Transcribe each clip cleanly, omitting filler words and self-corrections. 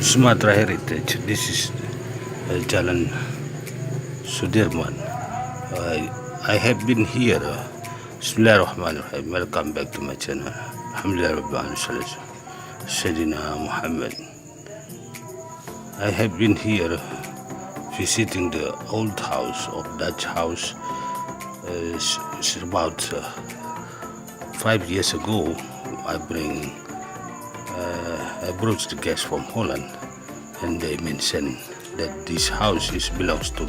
Sumatra heritage. This is Jalan Sudirman. I have been here. Bismillahirrahmanirrahim. Welcome back to my channel. Alhamdulillah Rabbil Alamin. Sayyidina Muhammad. I have been here visiting the old house of Dutch house. It's about 5 years ago. I brought the guests from Holland, and they mentioned that this house belongs to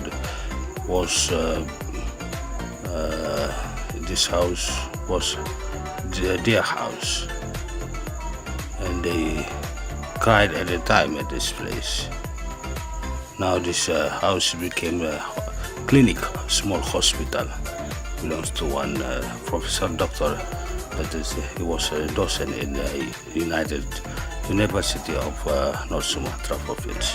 this house was their house, and they cried at the time at this place. Now this house became a clinique, small hospital, belongs to one professor doctor. That is, he was a docent in the University of North Sumatra province.